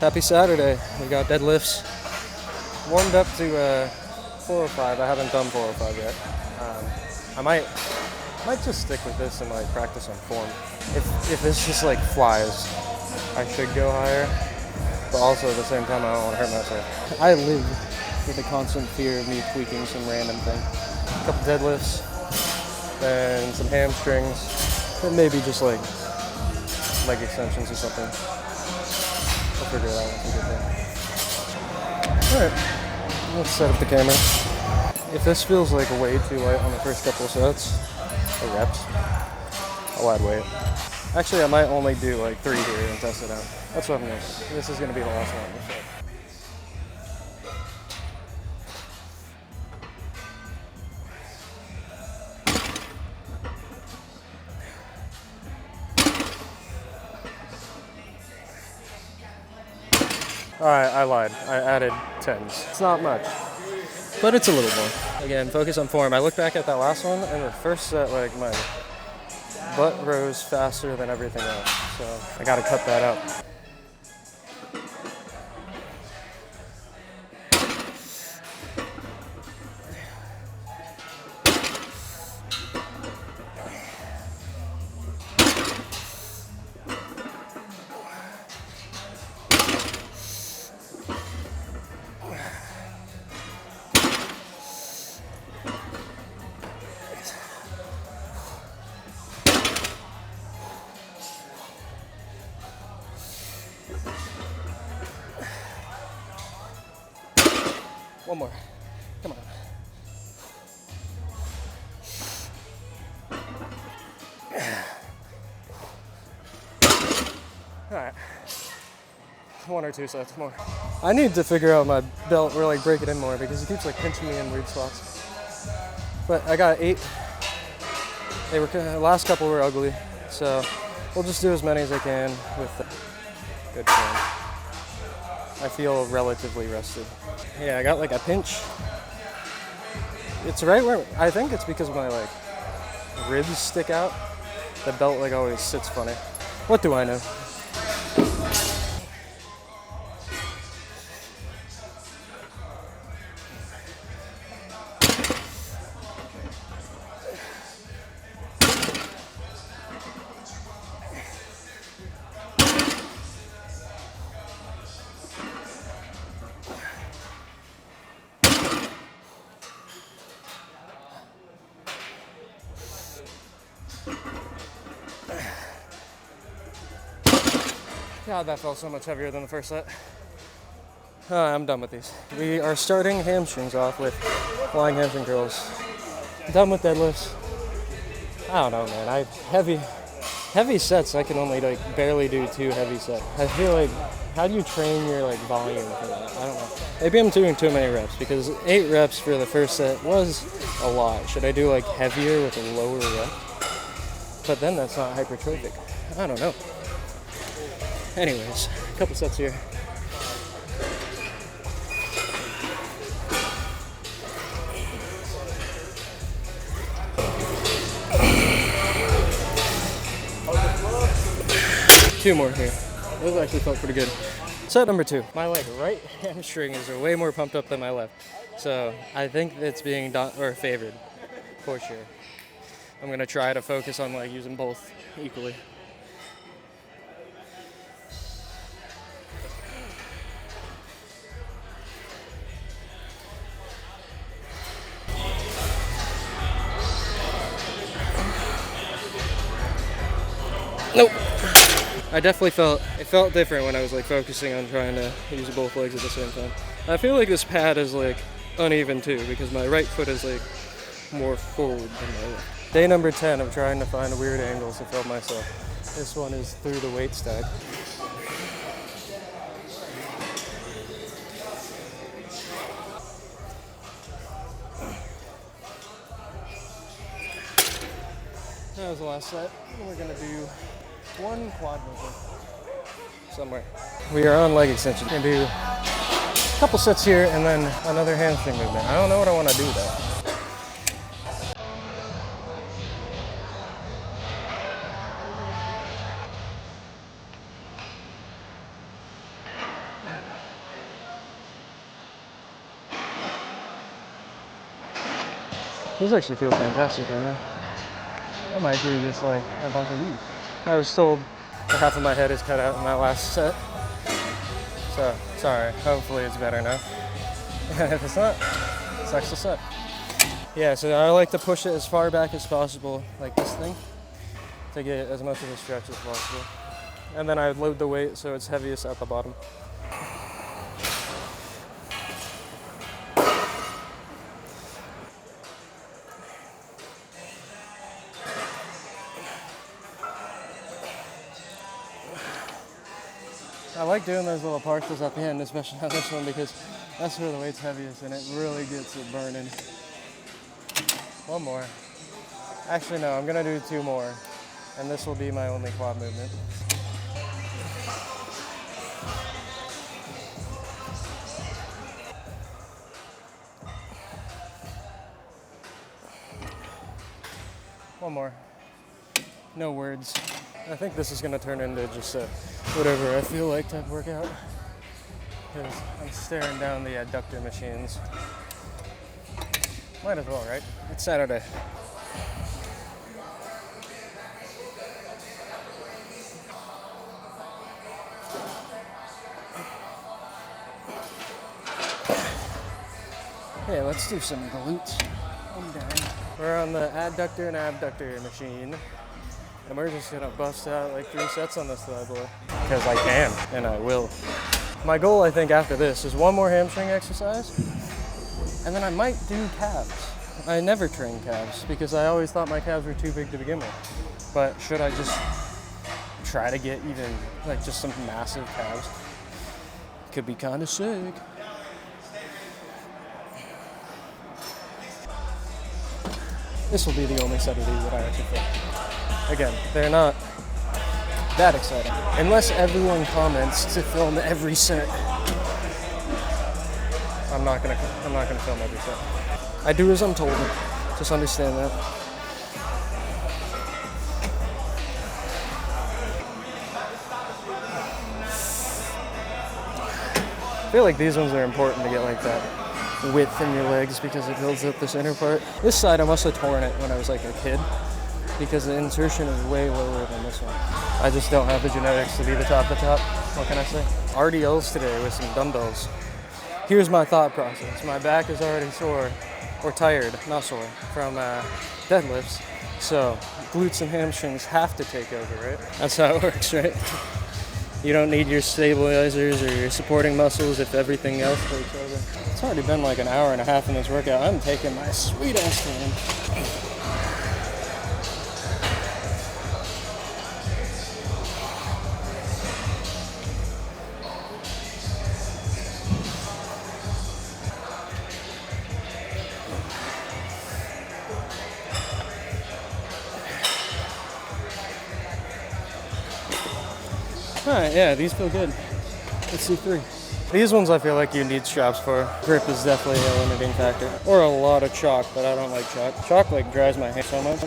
Happy Saturday. We got deadlifts. Warmed up to 405. I haven't done 405 yet. I might just stick with this and like practice on form. If this just like flies, I should go higher. But also at the same time, I don't want to hurt myself. I live with a constant fear of me tweaking some random thing. A couple deadlifts, then some hamstrings, then maybe just like leg extensions or something. I'll figure it out once we get there. Alright, let's set up the camera. If this feels like way too light on the first couple of sets, or reps, I'll add weight. Actually, I might only do like 3 here and test it out. That's what I'm doing. This is going to be the last one on the set. Alright, I lied. I added 10s. It's not much, but it's a little more. Again, focus on form. I look back at that last one, and the first set, like, my butt rose faster than everything else. So I gotta cut that out. One more. Come on. Alright. 1 or 2 sets more. I need to figure out my belt or like break it in more because it keeps like pinching me in weird spots. But I got 8. They were the last couple were ugly, so we'll just do as many as I can with the good form. I feel relatively rested. Yeah, I got like a pinch. It's right where, I think it's because my like ribs stick out. The belt like always sits funny. What do I know? God, that felt so much heavier than the first set. I'm done with these. We are starting hamstrings off with flying hamstring curls. Done with deadlifts. I don't know, man. Heavy sets, I can only like barely do 2 heavy sets. I feel like, how do you train your like volume for that? I don't know. Maybe I'm doing too many reps because 8 reps for the first set was a lot. Should I do like heavier with a lower rep? But then that's not hypertrophic. I don't know. Anyways, a couple sets here. Two more here. Those actually felt pretty good. Set number 2. My like right hamstrings are way more pumped up than my left. So I think it's being favored for sure. I'm gonna try to focus on like using both equally. Nope. I definitely felt different when I was like focusing on trying to use both legs at the same time. I feel like this pad is like uneven too because my right foot is like more forward than my left. Day number 10 of trying to find weird angles to film myself. This one is through the weight stack. That was the last set. We're gonna do 1 quad movement somewhere. We are on leg extension. We're gonna do a couple sets here and then another hamstring movement. I don't know what I want to do though. These actually feel fantastic right now. I might do just like a bunch of these. I was told that half of my head is cut out in that last set. So, sorry. Hopefully it's better now. If it's not, sucks to suck. Yeah, so I like to push it as far back as possible, like this thing, to get as much of a stretch as possible. And then I load the weight so it's heaviest at the bottom. I like doing those little partials at the end, especially on this one, because that's where the weight's heaviest and it really gets it burning. One more. Actually, no, I'm gonna do 2 more, and this will be my only quad movement. One more. No words. I think this is gonna turn into just a whatever I feel like type workout, because I'm staring down the adductor machines. Might as well, right? It's Saturday. Okay, let's do some glutes. I'm down. We're on the adductor and abductor machine, and we're just gonna bust out like 3 sets on this bad boy. Because I can, and I will. My goal, I think, after this is 1 more hamstring exercise, and then I might do calves. I never train calves because I always thought my calves were too big to begin with. But should I just try to get even, like, just some massive calves? Could be kind of sick. This will be the only set of these that I actually film. Again, they're not that exciting. Unless everyone comments to film every set. I'm not gonna film every set. I do as I'm told. Just understand that. I feel like these ones are important to get like that width in your legs because it builds up this inner part. This side I must have torn it when I was like a kid because the insertion is way lower than this one. I just don't have the genetics to be the top of the top. What can I say? RDLs today with some dumbbells. Here's my thought process. My back is already sore, or tired, not sore, from deadlifts. So glutes and hamstrings have to take over, right? That's how it works, right? You don't need your stabilizers or your supporting muscles if everything else takes over. It's already been like an hour and a half in this workout. I'm taking my sweet ass time. Alright, yeah, these feel good. Let's do 3. These ones I feel like you need straps for. Grip is definitely a limiting factor. Or a lot of chalk, but I don't like chalk. Chalk like dries my hand so much.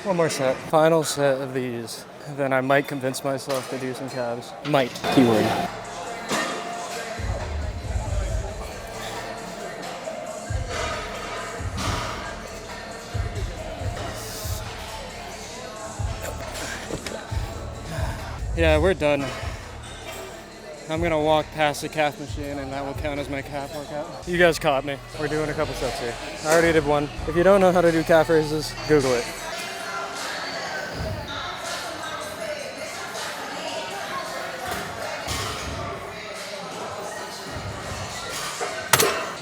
One more set. Final set of these. Then I might convince myself to do some calves. Might. Keyword. Yeah, we're done. I'm gonna walk past the calf machine and that will count as my calf workout. You guys caught me. We're doing a couple sets here. I already did 1. If you don't know how to do calf raises, Google it.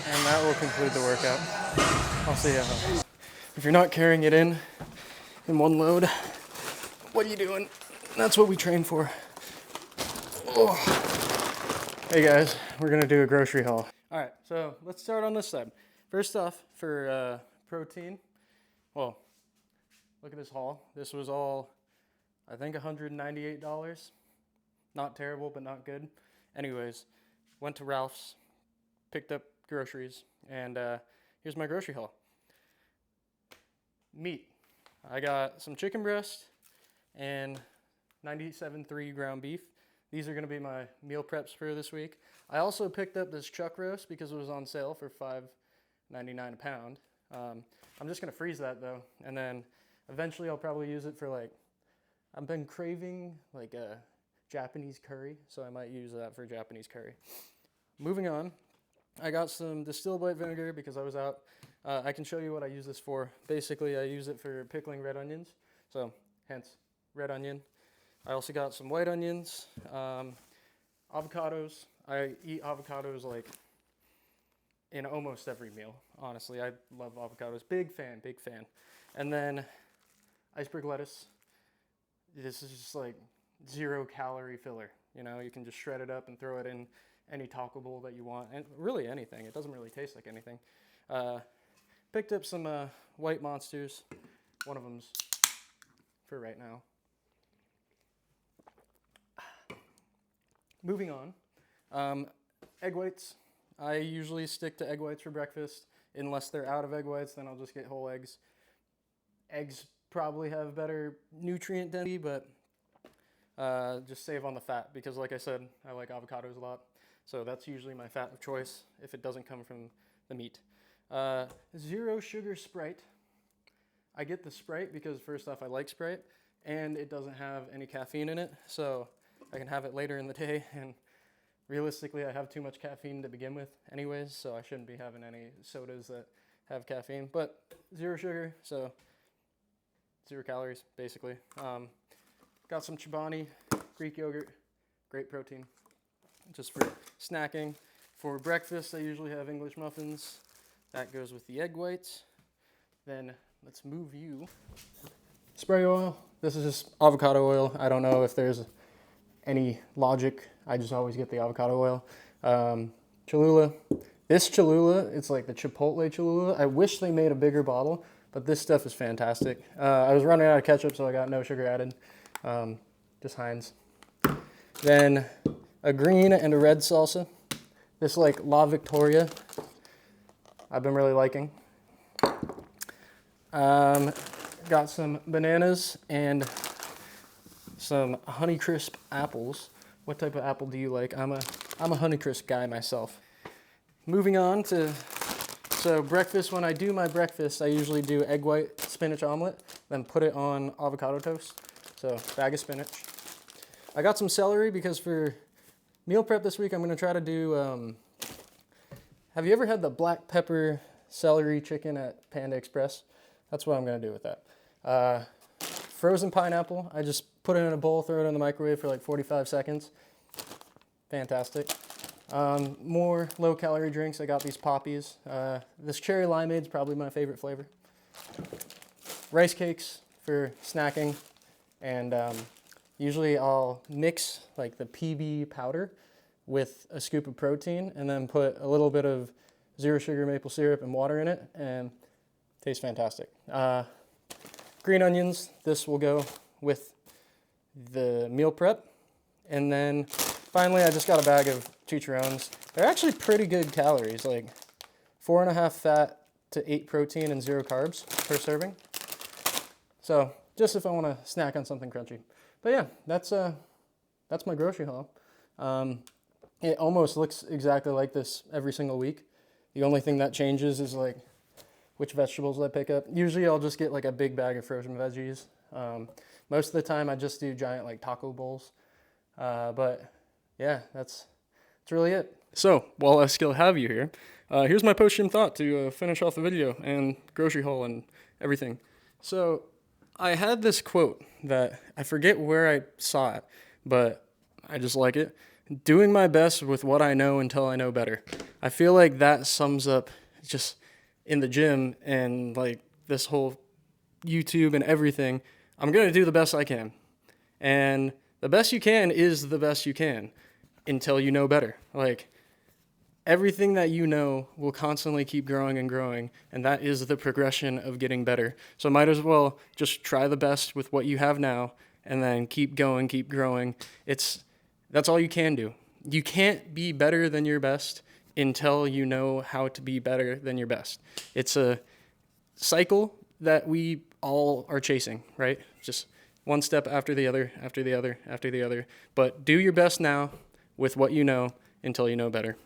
And that will conclude the workout. I'll see you. If you're not carrying it in 1 load, what are you doing? That's what we train for. Oh. Hey guys, we're gonna do a grocery haul. All right, so let's start on this side. First off, for protein, well, look at this haul. This was all, I think, $198. Not terrible, but not good. Anyways, went to Ralph's, picked up groceries, and here's my grocery haul. Meat. I got some chicken breast and 97.3 ground beef. These are going to be my meal preps for this week. I also picked up this chuck roast because it was on sale for $5.99 a pound. I'm just going to freeze that though, and then eventually I'll probably use it for like, I've been craving like a Japanese curry, so I might use that for Japanese curry. Moving on, I got some distilled white vinegar because I was out. I can show you what I use this for. Basically, I use it for pickling red onions, so hence red onion. I also got some white onions, avocados. I eat avocados like in almost every meal, honestly. I love avocados. Big fan, big fan. And then iceberg lettuce. This is just like 0-calorie filler. You know, you can just shred it up and throw it in any taco bowl that you want, and really anything. It doesn't really taste like anything. Picked up some white monsters. One of them's for right now. Moving on, egg whites. I usually stick to egg whites for breakfast. Unless they're out of egg whites, then I'll just get whole eggs. Eggs probably have better nutrient density, but just save on the fat because, like I said, I like avocados a lot. So that's usually my fat of choice if it doesn't come from the meat. 0 sugar Sprite. I get the Sprite because first off, I like Sprite, and it doesn't have any caffeine in it, so I can have it later in the day, and realistically, I have too much caffeine to begin with anyways, so I shouldn't be having any sodas that have caffeine, but 0 sugar, so 0 calories, basically. Got some Chobani Greek yogurt, great protein, just for snacking. For breakfast, I usually have English muffins. That goes with the egg whites. Then let's move you. Spray oil. This is just avocado oil. I don't know if there's any logic. I just always get the avocado oil. Cholula. This Cholula, it's like the Chipotle Cholula. I wish they made a bigger bottle, but this stuff is fantastic. I was running out of ketchup, so I got no sugar added. Just Heinz. Then a green and a red salsa. This like La Victoria, I've been really liking. Got some bananas and some Honeycrisp apples. What type of apple do you like? I'm a Honeycrisp guy myself. Moving on to, so breakfast, when I do my breakfast, I usually do egg white spinach omelet, then put it on avocado toast. So bag of spinach. I got some celery because for meal prep this week, I'm gonna try to do, have you ever had the black pepper celery chicken at Panda Express? That's what I'm gonna do with that. Frozen pineapple, I just put it in a bowl, throw it in the microwave for like 45 seconds. Fantastic. More low-calorie drinks, I got these poppies. This cherry limeade is probably my favorite flavor. Rice cakes for snacking, and usually I'll mix like the PB powder with a scoop of protein and then put a little bit of 0 sugar maple syrup and water in it, and it tastes fantastic. Green onions, this will go with the meal prep. And then finally, I just got a bag of chicharrones. They're actually pretty good calories, like 4.5 fat to 8 protein and 0 carbs per serving. So just if I want to snack on something crunchy. But yeah, that's my grocery haul. It almost looks exactly like this every single week. The only thing that changes is like which vegetables I pick up. Usually I'll just get like a big bag of frozen veggies. Most of the time I just do giant like taco bowls. But yeah, that's really it. So while I still have you here, here's my post-gym thought to finish off the video and grocery haul and everything. So I had this quote that I forget where I saw it, but I just like it. Doing my best with what I know until I know better. I feel like that sums up just in the gym and like this whole YouTube and everything. I'm going to do the best I can. And the best you can is the best you can until you know better. Like everything that you know will constantly keep growing and growing, and that is the progression of getting better. So might as well just try the best with what you have now and then keep going, keep growing. That's all you can do. You can't be better than your best until you know how to be better than your best. It's a cycle that we all are chasing, right? Just one step after the other, after the other, after the other. But do your best now with what you know until you know better.